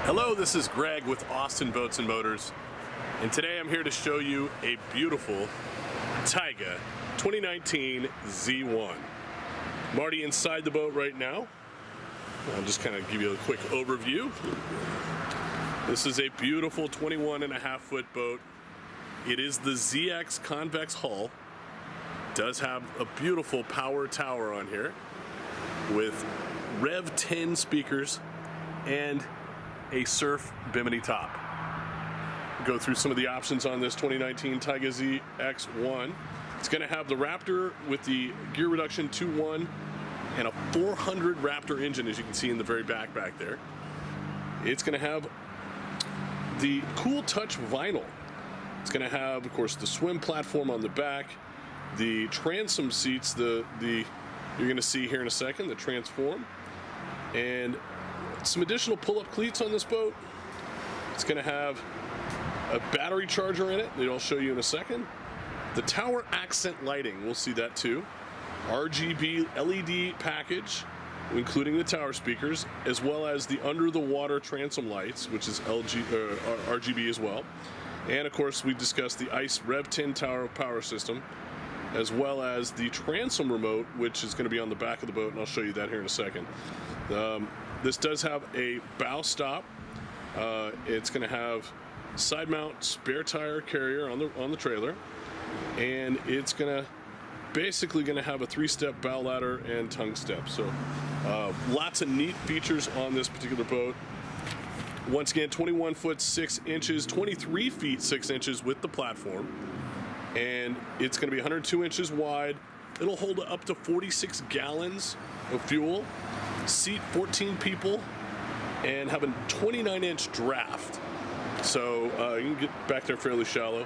Hello, this is Greg with Austin Boats and Motors, and today I'm here to show you a beautiful Tige 2019 Z1. I'm already inside the boat right now. I'll just kind of give you a quick overview. This is a beautiful 21.5-foot boat. It is the ZX Convex Hull. It does have a beautiful power tower on here with Rev10 speakers and a surf bimini top. Go through some of the options on this 2019 Tige ZX1. It's going to have the Raptor with the gear reduction 2.1 and a 400 Raptor engine, as you can see in the very back there. It's going to have the Cool Touch vinyl. It's going to have, of course, the swim platform on the back, the transom seats, you're going to see here in a second, the transform, and some additional pull-up cleats on this boat. It's going to have a battery charger in it that I'll show you in a second. The tower accent lighting, we'll see that too. RGB LED package, including the tower speakers, as well as the under-the-water transom lights, which is RGB as well. And of course, we discussed the ICE Rev10 Tower of Power system, as well as the transom remote, which is going to be on the back of the boat, and I'll show you that here in a second. This does have a bow stop. It's going to have side mount spare tire carrier on the trailer, and it's basically going to have a 3-step bow ladder and tongue step. So lots of neat features on this particular boat. Once again, 21 foot 6 inches, 23 feet 6 inches with the platform, and it's going to be 102 inches wide. It'll hold up to 46 gallons of fuel, seat 14 people, and have a 29-inch draft. So you can get back there fairly shallow.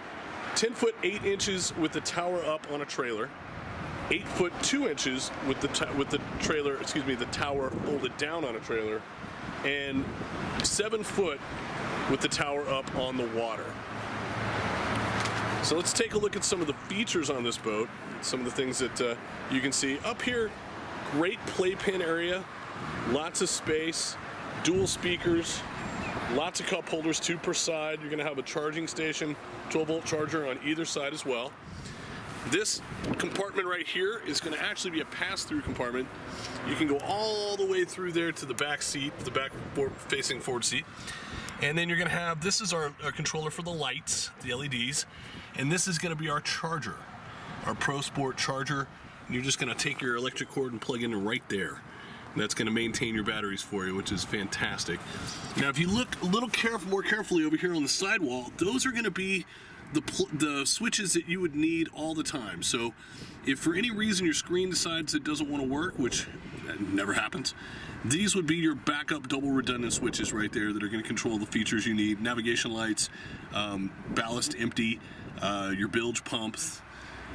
10 foot 8 inches with the tower up on a trailer. 8 foot 2 inches with the tower folded down on a trailer, and 7 foot with the tower up on the water. So let's take a look at some of the features on this boat, some of the things that you can see. Up here, great playpen area, lots of space, dual speakers, lots of cup holders, 2 per side. You're going to have a charging station, 12-volt charger on either side as well. This compartment right here is going to actually be a pass-through compartment. You can go all the way through there to the back seat, the back facing forward seat. And then you're going to have, this is our controller for the lights, the LEDs, and this is going to be our charger, our Pro Sport charger. And you're just going to take your electric cord and plug in right there. And that's going to maintain your batteries for you, which is fantastic. Now, if you look a little more carefully over here on the sidewall, those are going to be the switches that you would need all the time. So if for any reason your screen decides it doesn't want to work, which never happens, these would be your backup double redundant switches right there that are going to control the features you need. Navigation lights, ballast empty, your bilge pumps,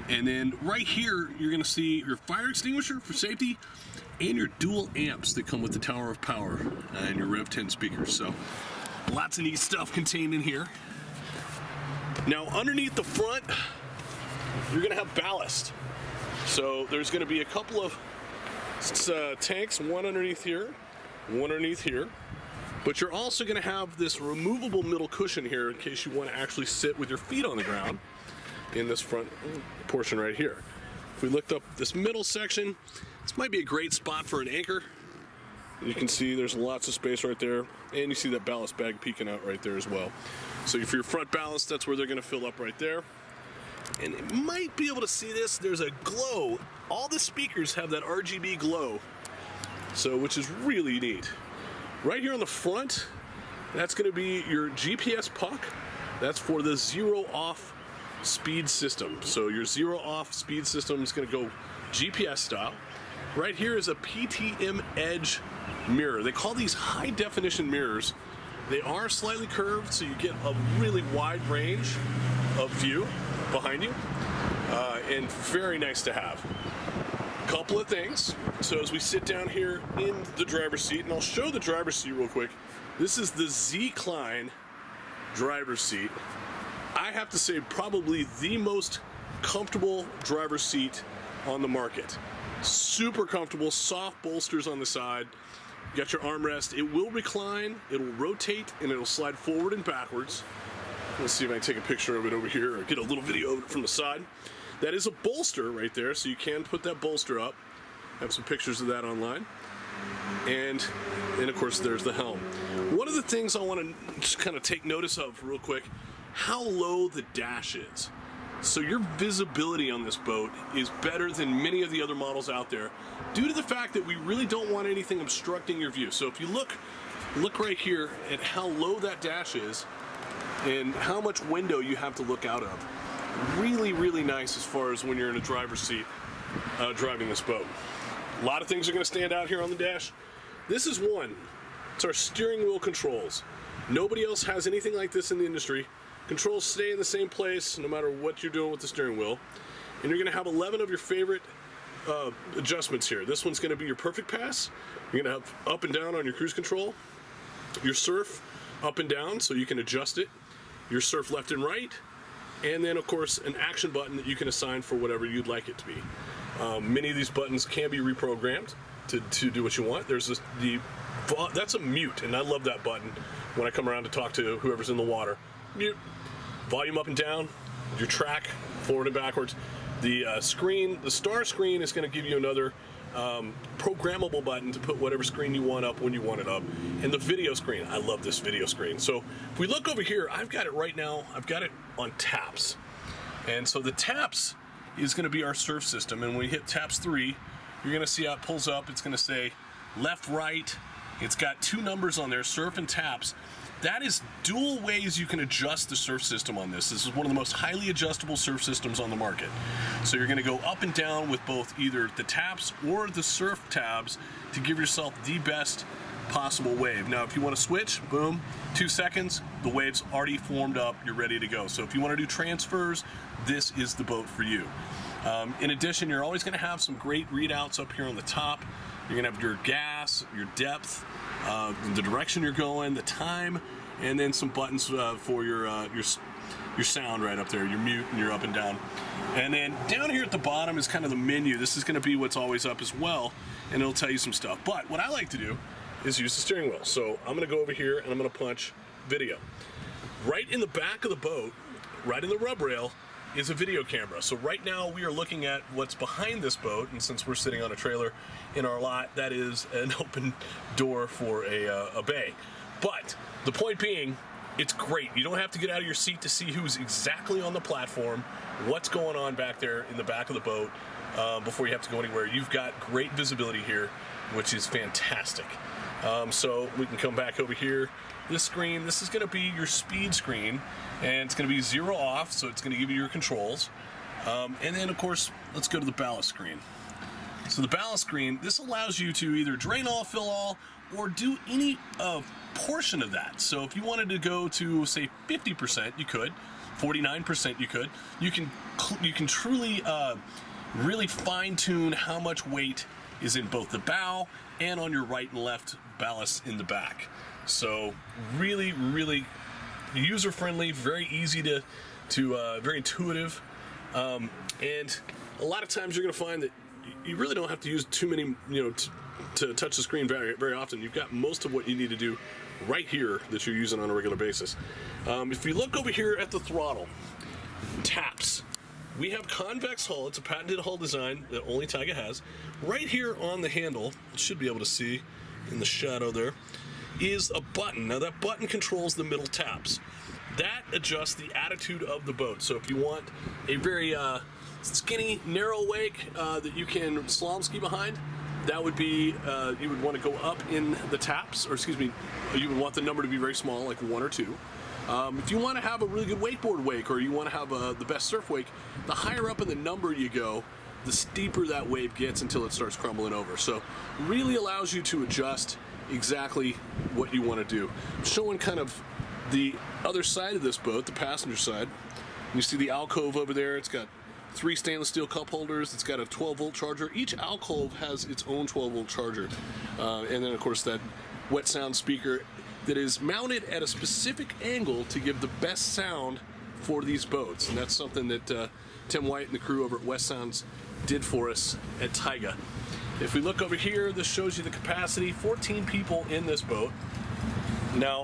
and then right here you're going to see your fire extinguisher for safety and your dual amps that come with the Tower of Power and your Rev10 speakers. So lots of neat stuff contained in here. Now underneath the front, you're going to have ballast. So there's going to be a couple of tanks, one underneath here, but you're also going to have this removable middle cushion here in case you want to actually sit with your feet on the ground in this front portion right here. If we looked up this middle section, this might be a great spot for an anchor. You can see there's lots of space right there, and you see that ballast bag peeking out right there as well. So for your front ballast, that's where they're going to fill up right there. And you might be able to see this, there's a glow. All the speakers have that RGB glow, so which is really neat. Right here on the front, that's going to be your GPS puck. That's for the zero-off speed system. So your zero-off speed system is going to go GPS style. Right here is a PTM Edge mirror. They call these high-definition mirrors. They are slightly curved, so you get a really wide range of view behind you, and very nice to have. Couple of things. So as we sit down here in the driver's seat, and I'll show the driver's seat real quick. This is the Z-Cline driver's seat. I have to say probably the most comfortable driver's seat on the market. Super comfortable, soft bolsters on the side. You got your armrest. It will recline, it'll rotate, and it'll slide forward and backwards. Let's see if I can take a picture of it over here or get a little video of it from the side. That is a bolster right there, so you can put that bolster up. I have some pictures of that online. And of course, there's the helm. One of the things I want to just kind of take notice of real quick, how low the dash is. So your visibility on this boat is better than many of the other models out there due to the fact that we really don't want anything obstructing your view. So if you look right here at how low that dash is and how much window you have to look out of. Really, really nice as far as when you're in a driver's seat driving this boat. A lot of things are going to stand out here on the dash. This is one. It's our steering wheel controls. Nobody else has anything like this in the industry. Controls stay in the same place no matter what you're doing with the steering wheel. And you're going to have 11 of your favorite adjustments here. This one's going to be your perfect pass. You're going to have up and down on your cruise control. Your surf up and down so you can adjust it. Your surf left and right. And then of course an action button that you can assign for whatever you'd like it to be. Many of these buttons can be reprogrammed to do what you want. There's this, that's a mute, and I love that button when I come around to talk to whoever's in the water. Mute. Volume up and down, your track forward and backwards. The screen, the star screen is going to give you another programmable button to put whatever screen you want up when you want it up. And the video screen, I love this video screen. So if we look over here, I've got it right now, I've got it on TAPS. And so the TAPS is going to be our surf system, and when we hit TAPS 3, you're going to see how it pulls up. It's going to say left, right. It's got two numbers on there, surf and TAPS. That is dual ways you can adjust the surf system on this. This is one of the most highly adjustable surf systems on the market. So you're going to go up and down with both either the TAPS or the surf tabs to give yourself the best possible wave. Now, if you want to switch, boom, 2 seconds, the wave's already formed up, you're ready to go. So if you want to do transfers, this is the boat for you. In addition, you're always going to have some great readouts up here on the top. You're going to have your gas, your depth, the direction you're going, the time, and then some buttons for your sound right up there, your mute and your up and down. And then down here at the bottom is kind of the menu. This is going to be what's always up as well, and it'll tell you some stuff. But what I like to do is use the steering wheel. So I'm going to go over here and I'm going to punch video. Right in the back of the boat, right in the rub rail, is a video camera. So right now we are looking at what's behind this boat, and since we're sitting on a trailer in our lot, that is an open door for a bay. But the point being, it's great. You don't have to get out of your seat to see who's exactly on the platform, what's going on back there in the back of the boat before you have to go anywhere. You've got great visibility here, which is fantastic. So we can come back over here. This screen, this is going to be your speed screen, and it's going to be 0 off, so it's going to give you your controls. And then, of course, let's go to the ballast screen. So the ballast screen, this allows you to either drain all, fill all, or do any portion of that. So if you wanted to go to, say, 50%, you could. 49%, you could. You can truly really fine-tune how much weight is in both the bow and on your right and left ballast in the back. So really, really user-friendly, very easy to very intuitive, and a lot of times you're going to find that you really don't have to use too many, to touch the screen very, very often. You've got most of what you need to do right here that you're using on a regular basis. If you look over here at the throttle, TAPS. We have Convex hull. It's a patented hull design that only Tige has. Right here on the handle, you should be able to see in the shadow there, is a button. Now that button controls the middle TAPS. That adjusts the attitude of the boat. So if you want a very skinny, narrow wake that you can slalom ski behind, that would be, you would want to go up in the TAPS, or excuse me, you would want the number to be very small, like 1 or 2. If you want to have a really good wakeboard wake, or you want to have the best surf wake, the higher up in the number you go, the steeper that wave gets until it starts crumbling over. So really allows you to adjust exactly what you want to do. I'm showing kind of the other side of this boat, the passenger side. You see the alcove over there. It's got 3 stainless steel cup holders. It's got a 12-volt charger. Each alcove has its own 12-volt charger. And then, of course, that wet sound speaker that is mounted at a specific angle to give the best sound for these boats. And that's something that Tim White and the crew over at West Sounds did for us at Tige. If we look over here, this shows you the capacity, 14 people in this boat. Now,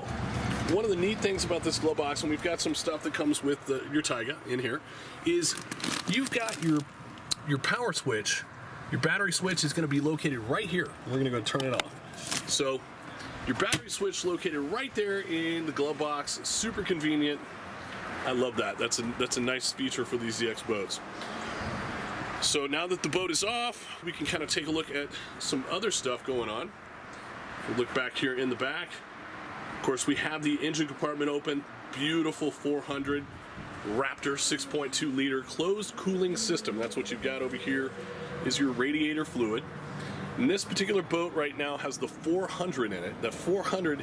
one of the neat things about this glove box, and we've got some stuff that comes with your Tige in here, is you've got your power switch. Your battery switch is going to be located right here. We're going to go turn it off. So your battery switch located right there in the glove box. Super convenient. I love that. That's a nice feature for these ZX boats. So now that the boat is off, we can kind of take a look at some other stuff going on. We'll look back here in the back. Of course, we have the engine compartment open. Beautiful 400 Raptor 6.2 liter closed cooling system. That's what you've got over here is your radiator fluid. And this particular boat right now has the 400 in it. The 400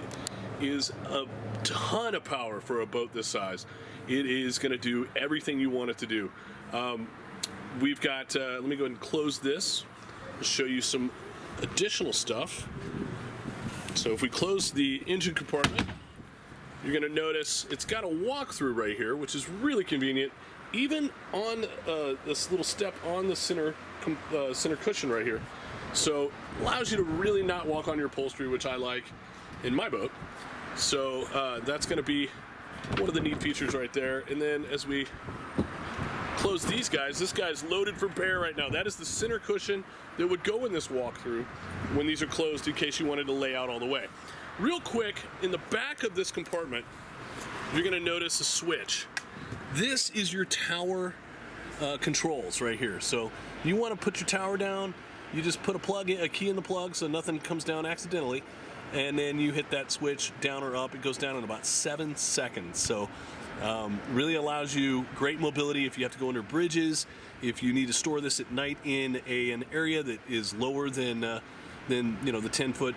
is a ton of power for a boat this size. It is going to do everything you want it to do. We've got, let me go ahead and close this, show you some additional stuff. So if we close the engine compartment, you're going to notice it's got a walkthrough right here, which is really convenient. Even on this little step on the center cushion right here. So allows you to really not walk on your upholstery, which I like in my boat. So that's going to be one of the neat features right there. And then as we close these guys, this guy's loaded for bear right now. That is the center cushion that would go in this walkthrough when these are closed in case you wanted to lay out all the way. Real quick, in the back of this compartment, you're going to notice a switch. This is your tower controls right here. So you want to put your tower down, you just put a key in the plug so nothing comes down accidentally, and then you hit that switch down or up. It goes down in about 7 seconds. So really allows you great mobility if you have to go under bridges, if you need to store this at night in an area that is lower than you know, the 10-foot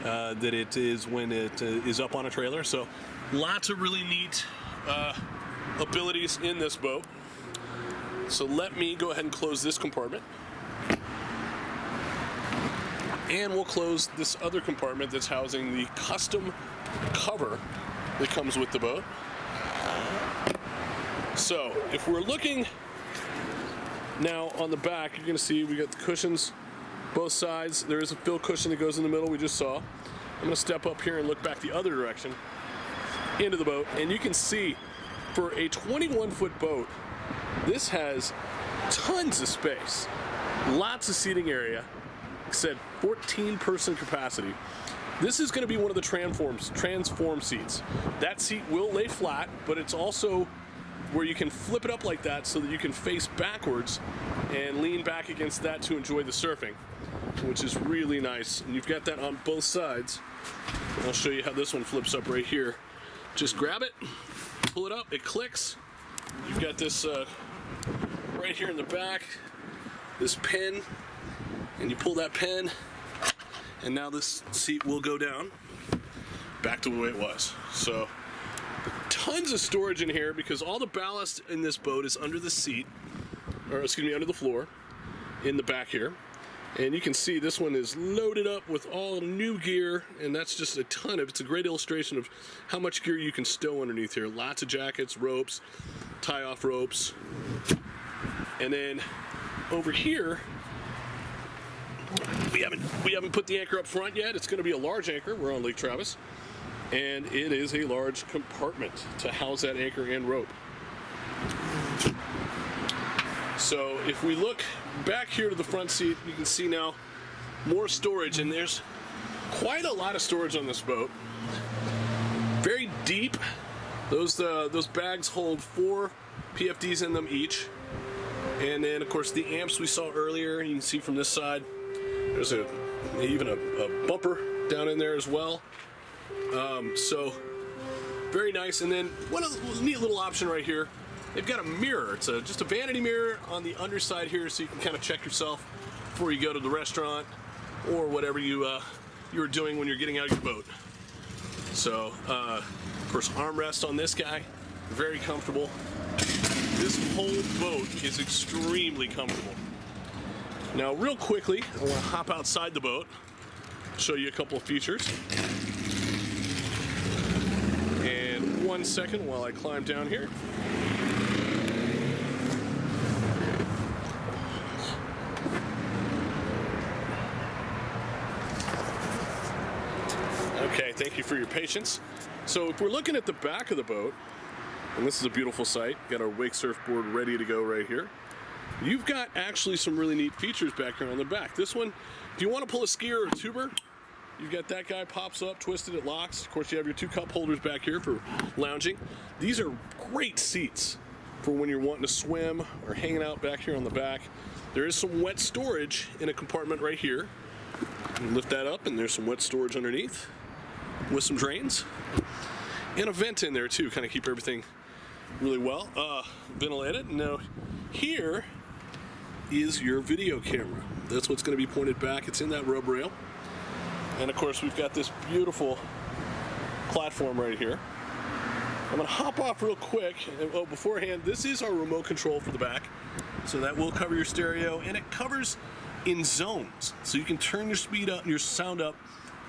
that it is when it is up on a trailer. So lots of really neat abilities in this boat. So let me go ahead and close this compartment. And we'll close this other compartment that's housing the custom cover that comes with the boat. So if we're looking now on the back, you're going to see we got the cushions both sides. There is a fill cushion that goes in the middle we just saw. I'm going to step up here and look back the other direction into the boat, and you can see for a 21-foot boat, this has tons of space, lots of seating area. Like I said, 14-person capacity. This is going to be one of the transform seats. That seat will lay flat, but it's also where you can flip it up like that so that you can face backwards and lean back against that to enjoy the surfing, which is really nice. And you've got that on both sides. And I'll show you how this one flips up right here. Just grab it, pull it up, it clicks. You've got this right here in the back, this pin, and you pull that pin, and now this seat will go down back to the way it was. So tons of storage in here because all the ballast in this boat is under the seat, or excuse me, under the floor in the back here. And you can see this one is loaded up with all new gear, and that's just a ton of, it's a great illustration of how much gear you can stow underneath here. Lots of jackets, ropes, tie-off ropes. And then over here, we haven't put the anchor up front yet. It's going to be a large anchor. We're on Lake Travis, and it is a large compartment to house that anchor and rope. So if we look back here to the front seat, you can see now more storage, and there's quite a lot of storage on this boat. Very deep. Those bags hold 4 PFDs in them each. And then of course the amps we saw earlier, you can see from this side, there's even a bumper down in there as well. So very nice. And then one neat little option right here, they've got a mirror. It's just a vanity mirror on the underside here, so you can kind of check yourself before you go to the restaurant or whatever you're doing when you're getting out of your boat. So of course armrest on this guy, very comfortable. This whole boat is extremely comfortable. Now real quickly, I want to hop outside the boat, show you a couple of features. And 1 second while I climb down here. your patience. So if we're looking at the back of the boat, and this is a beautiful sight, got our wake surf board ready to go right here. You've got actually some really neat features back here on the back. This one, if you want to pull a skier or a tuber, you've got that guy, pops up, twisted, it locks. Of course, you have your 2 cup holders back here for lounging. These are great seats for when you're wanting to swim or hanging out back here on the back. There is some wet storage in a compartment right here. You lift that up and there's some wet storage underneath with some drains. And a vent in there too, kind of keep everything really well ventilated. Now here is your video camera. That's what's going to be pointed back. It's in that rub rail. And of course we've got this beautiful platform right here. I'm going to hop off real quick. Oh, beforehand, this is our remote control for the back. So that will cover your stereo, and it covers in zones. So you can turn your speed up and your sound up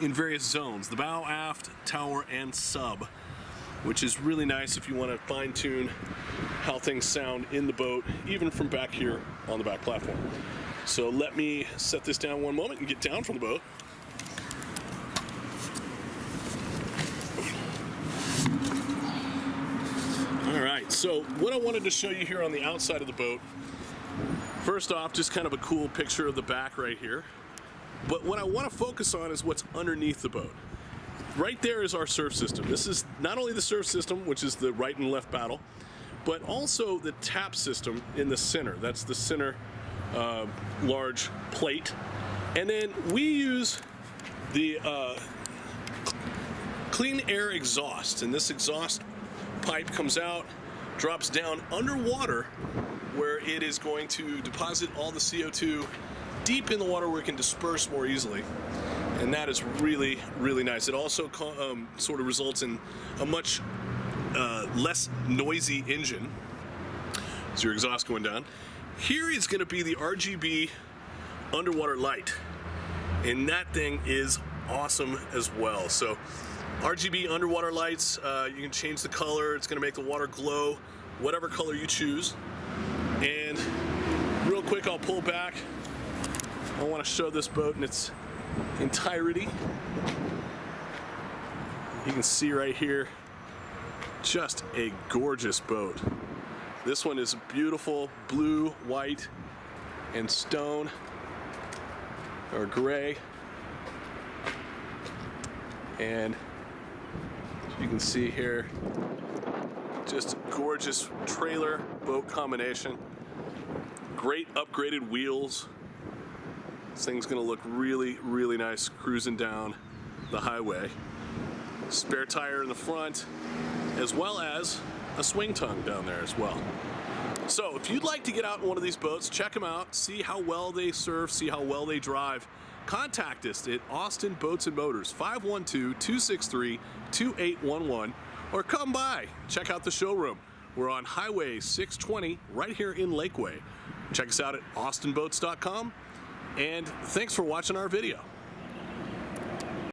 in various zones. The bow, aft, tower, and sub, which is really nice if you want to fine tune how things sound in the boat, even from back here on the back platform. So let me set this down one moment and get down from the boat. All right, so what I wanted to show you here on the outside of the boat, first off, just kind of a cool picture of the back right here. But what I want to focus on is what's underneath the boat. Right there is our surf system. This is not only the surf system, which is the right and left paddle, but also the tap system in the center. That's the center large plate. And then we use the clean air exhaust. And this exhaust pipe comes out, drops down underwater, where it is going to deposit all the CO2 deep in the water where it can disperse more easily. And that is really, really nice. It also sort of results in a much less noisy engine. So your exhaust going down. Here is going to be the RGB underwater light. And that thing is awesome as well. So RGB underwater lights, you can change the color. It's going to make the water glow whatever color you choose. And real quick, I'll pull back. I want to show this boat in its entirety. You can see right here, just a gorgeous boat. This one is beautiful blue, white, and stone, or gray. And you can see here, just a gorgeous trailer boat combination. Great upgraded wheels. This thing's gonna look really, really nice cruising down the highway. Spare tire in the front, as well as a swing tongue down there as well. So if you'd like to get out in one of these boats, check them out, see how well they surf, see how well they drive, contact us at Austin Boats and Motors, 512-263-2811, or come by, check out the showroom. We're on Highway 620 right here in Lakeway. Check us out at austinboats.com, and thanks for watching our video.